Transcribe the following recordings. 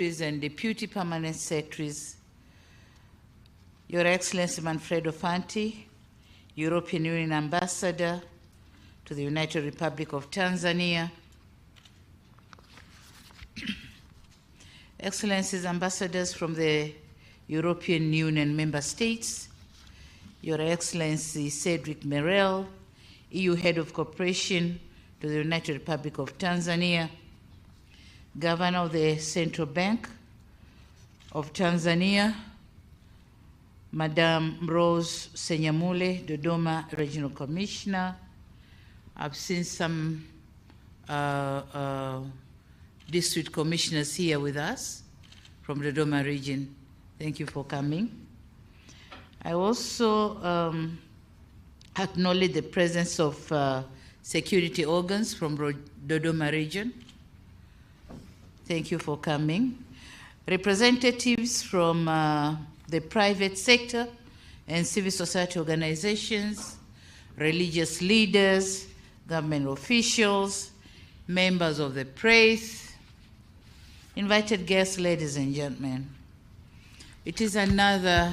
and Deputy Permanent Secretaries, Your Excellency Manfredo Fanti, European Union Ambassador to the United Republic of Tanzania, Excellencies Ambassadors from the European Union Member States, Your Excellency Cedric Merel, EU Head of Cooperation to the United Republic of Tanzania, Governor of the Central Bank of Tanzania, Madam Rose Senyamule, Dodoma Regional Commissioner. I've seen some district commissioners here with us from the Dodoma region. Thank you for coming. I also acknowledge the presence of security organs from Dodoma region. Thank you for coming. Representatives from the private sector and civil society organizations, religious leaders, government officials, members of the press, invited guests, ladies and gentlemen. It is another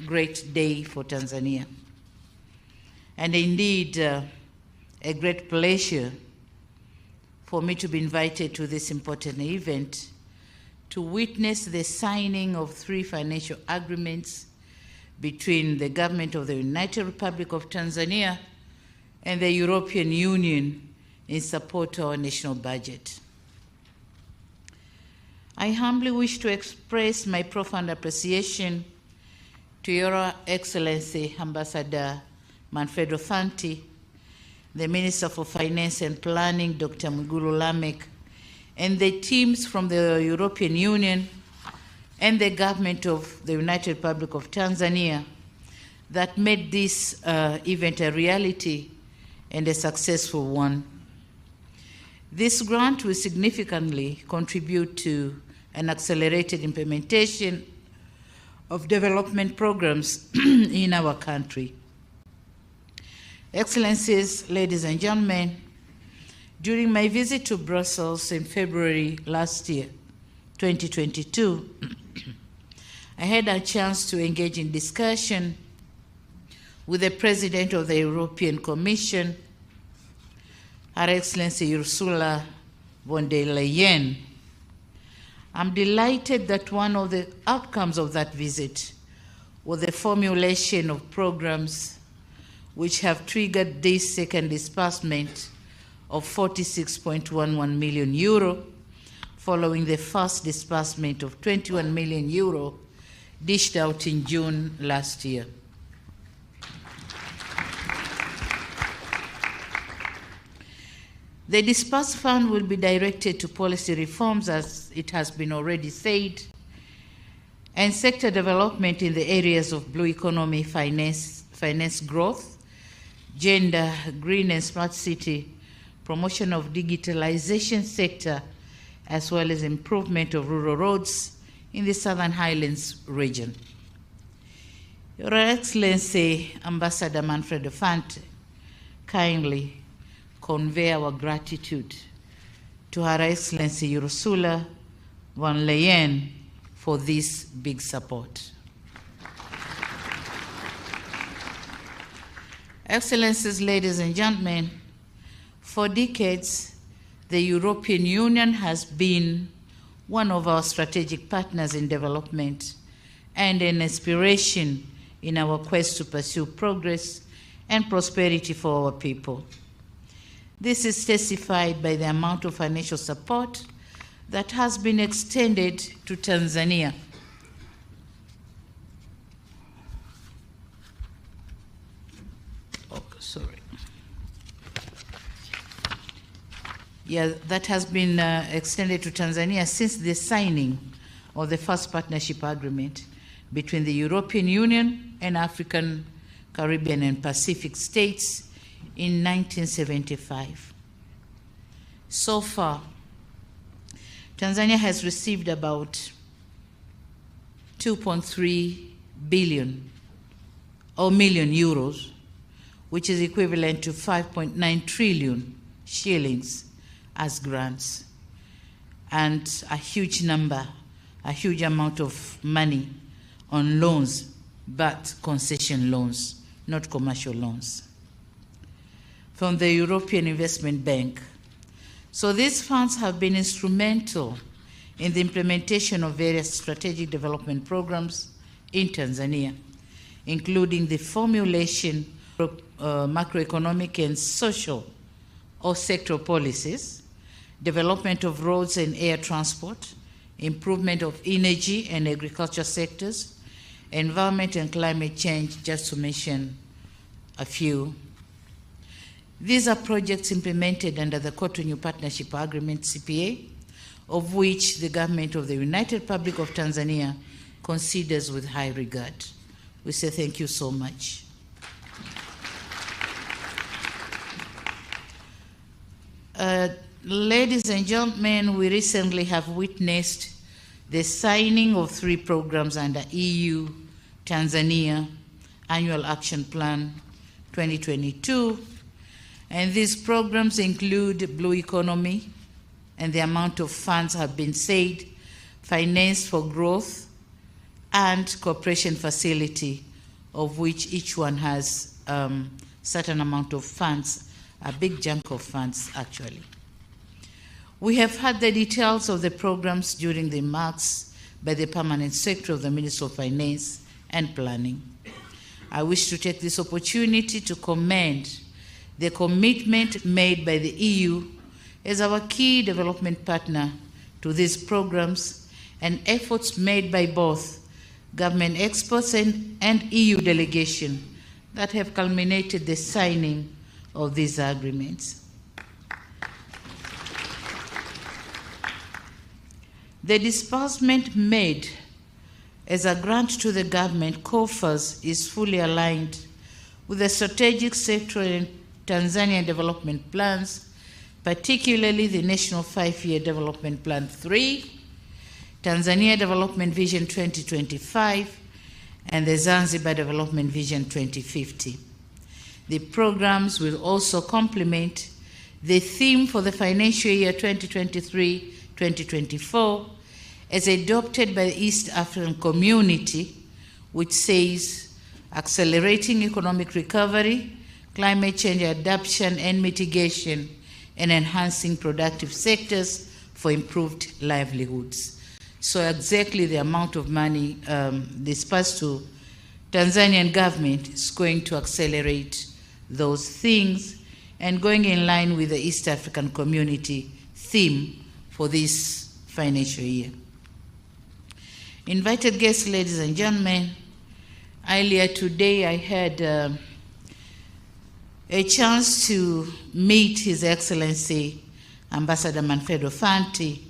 great day for Tanzania, and indeed a great pleasure for me to be invited to this important event to witness the signing of 3 financial agreements between the government of the United Republic of Tanzania and the European Union in support of our national budget. I humbly wish to express my profound appreciation to Your Excellency Ambassador Manfredo Fanti, the Minister for Finance and Planning, Dr. Mwigulu Lameck, and the teams from the European Union and the government of the United Republic of Tanzania that made this event a reality and a successful one. This grant will significantly contribute to an accelerated implementation of development programs in our country. Excellencies, ladies and gentlemen, during my visit to Brussels in February last year, 2022, I had a chance to engage in discussion with the President of the European Commission, Her Excellency Ursula von der Leyen. I'm delighted that one of the outcomes of that visit was the formulation of programs which have triggered this second disbursement of 46.11 million euro, following the first disbursement of 21 million euro dished out in June last year. The disbursed fund will be directed to policy reforms, as it has been already said, and sector development in the areas of blue economy, finance growth, gender, green and smart city, promotion of digitalization sector, as well as improvement of rural roads in the Southern Highlands region. Your Excellency Ambassador Manfredo Fanti, kindly convey our gratitude to Her Excellency Ursula von der Leyen for this big support. Excellencies, ladies and gentlemen, for decades, the European Union has been one of our strategic partners in development and an inspiration in our quest to pursue progress and prosperity for our people. This is testified by the amount of financial support that has been extended to Tanzania. That has been extended to Tanzania since the signing of the first partnership agreement between the European Union and African, Caribbean, and Pacific states in 1975. So far, Tanzania has received about 2.3 billion or million euros, which is equivalent to 5.9 trillion shillings as grants, and a huge number a huge amount of money on loans, but concession loans, not commercial loans, from the European Investment Bank. So these funds have been instrumental in the implementation of various strategic development programs in Tanzania, including the formulation of macroeconomic and social or sectoral policies, development of roads and air transport, improvement of energy and agriculture sectors, environment and climate change, just to mention a few. These are projects implemented under the Cotonou Partnership Agreement, CPA, of which the government of the United Republic of Tanzania considers with high regard. We say thank you so much. Ladies and gentlemen, we recently have witnessed the signing of 3 programs under EU-Tanzania Annual Action Plan 2022, and these programs include Blue Economy, and the amount of funds have been said, Finance for Growth, and Cooperation Facility, of which each one has certain amount of funds, a big chunk of funds actually. We have had the details of the programs during the remarks by the Permanent Secretary of the Ministry of Finance and Planning. I wish to take this opportunity to commend the commitment made by the EU as our key development partner to these programs and efforts made by both government experts and EU delegation that have culminated the signing of these agreements. The disbursement made as a grant to the government coffers is fully aligned with the strategic sectoral and Tanzanian development plans, particularly the National 5-Year Development Plan 3, Tanzania Development Vision 2025, and the Zanzibar Development Vision 2050. The programs will also complement the theme for the financial year 2023-2024 as adopted by the East African Community, which says accelerating economic recovery, climate change adaptation and mitigation, and enhancing productive sectors for improved livelihoods. So exactly the amount of money dispersed to Tanzanian government is going to accelerate those things and going in line with the East African Community theme for this financial year. Invited guests, ladies and gentlemen, earlier today I had a chance to meet His Excellency Ambassador Manfredo Fanti,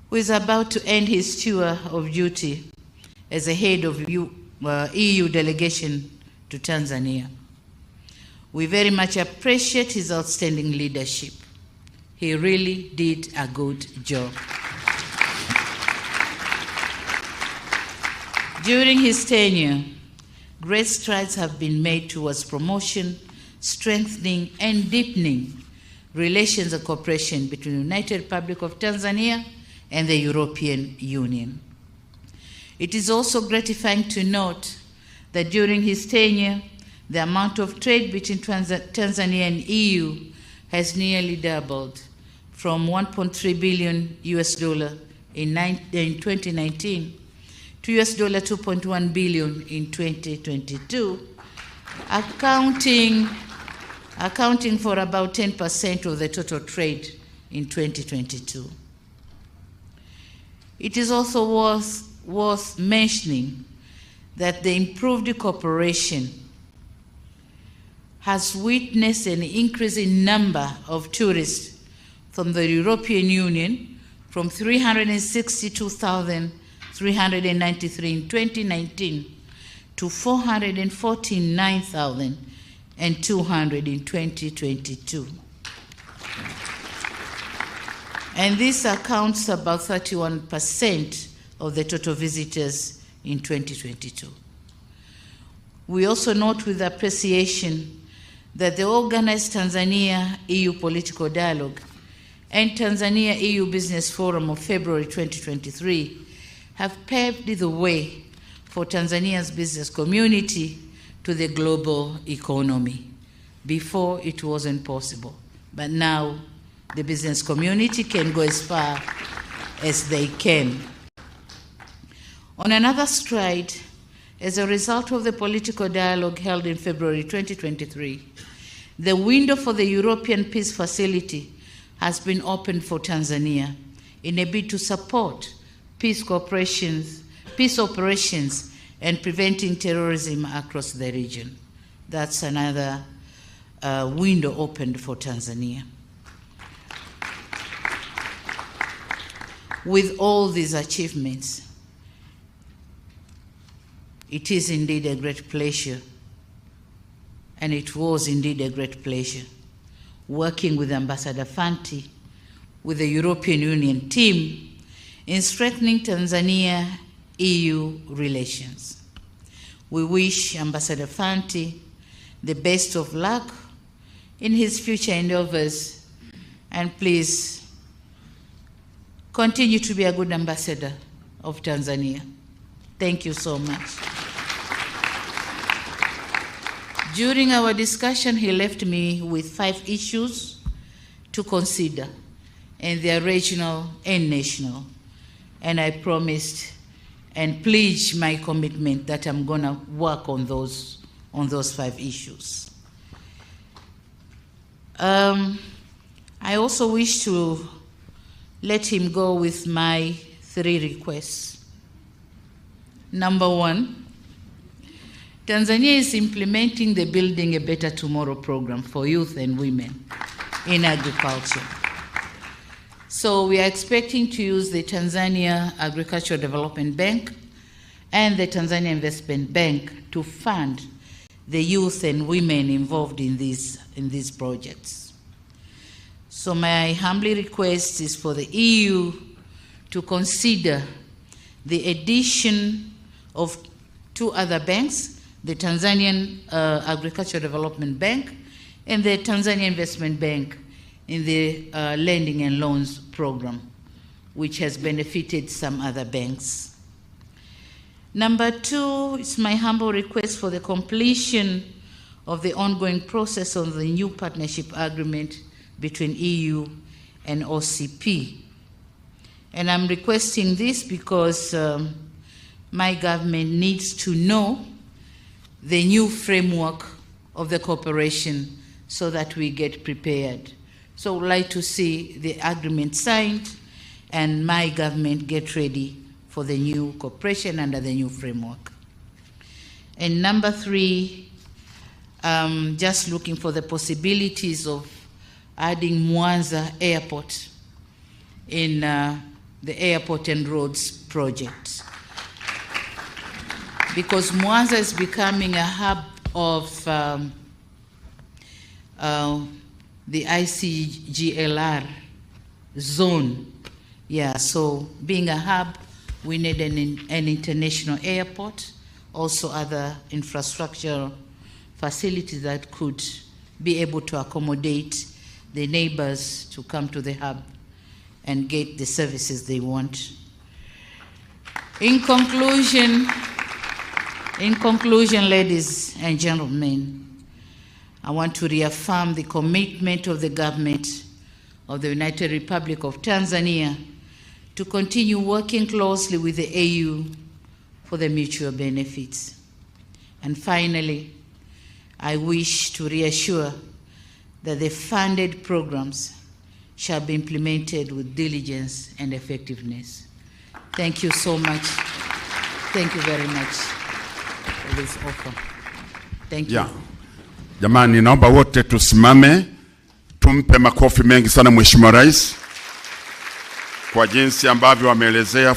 who is about to end his tour of duty as a head of EU delegation to Tanzania. We very much appreciate his outstanding leadership. He really did a good job. During his tenure, great strides have been made towards promotion, strengthening, and deepening relations and cooperation between the United Republic of Tanzania and the European Union. It is also gratifying to note that during his tenure, the amount of trade between Tanzania and EU has nearly doubled from $1.3 billion in 2019 to $2.1 billion in 2022, accounting for about 10% of the total trade in 2022. It is also worth mentioning that the improved cooperation has witnessed an increase in number of tourists from the European Union from 362,393 in 2019 to 449,200 in 2022. And this accounts for about 31% of the total visitors in 2022. We also note with appreciation that the organized Tanzania-EU political dialogue and Tanzania EU Business Forum of February 2023 have paved the way for Tanzania's business community to the global economy. Before, it wasn't possible, but now the business community can go as far as they can. On another stride, as a result of the political dialogue held in February 2023, the window for the European Peace Facility has been opened for Tanzania in a bid to support peace operations and preventing terrorism across the region. That's another window opened for Tanzania. With all these achievements, it is indeed a great pleasure, and it was indeed a great pleasure, working with Ambassador Fanti, with the European Union team, in strengthening Tanzania-EU relations. We wish Ambassador Fanti the best of luck in his future endeavors, and please continue to be a good ambassador of Tanzania. Thank you so much. During our discussion, he left me with 5 issues to consider, and they are regional and national. And I promised and pledged my commitment that I'm going to work on those 5 issues. I also wish to let him go with my 3 requests. Number 1, Tanzania is implementing the Building a Better Tomorrow program for youth and women in agriculture. So we are expecting to use the Tanzania Agricultural Development Bank and the Tanzania Investment Bank to fund the youth and women involved in these projects. So my humble request is for the EU to consider the addition of 2 other banks, the Tanzanian Agricultural Development Bank and the Tanzania Investment Bank, in the lending and loans program, which has benefited some other banks. Number 2 is my humble request for the completion of the ongoing process on the new partnership agreement between EU and OCP. And I'm requesting this because my government needs to know the new framework of the cooperation so that we get prepared. So I'd like to see the agreement signed and my government get ready for the new cooperation under the new framework. And number 3, just looking for the possibilities of adding Mwanza Airport in the Airport and Roads project. Because Mwanza is becoming a hub of the ICGLR zone. Yeah, so being a hub, we need an international airport, also other infrastructure facilities that could be able to accommodate the neighbors to come to the hub and get the services they want. In conclusion, ladies and gentlemen, I want to reaffirm the commitment of the government of the United Republic of Tanzania to continue working closely with the AU for the mutual benefits. And finally, I wish to reassure that the funded programs shall be implemented with diligence and effectiveness. Thank you so much. Thank you very much for this offer. Thank you. Yeah. Jamani, naomba wote tusimame, tumpe makofi mengi sana Mheshimiwa Rais kwa jinsi ambavyo ameelezea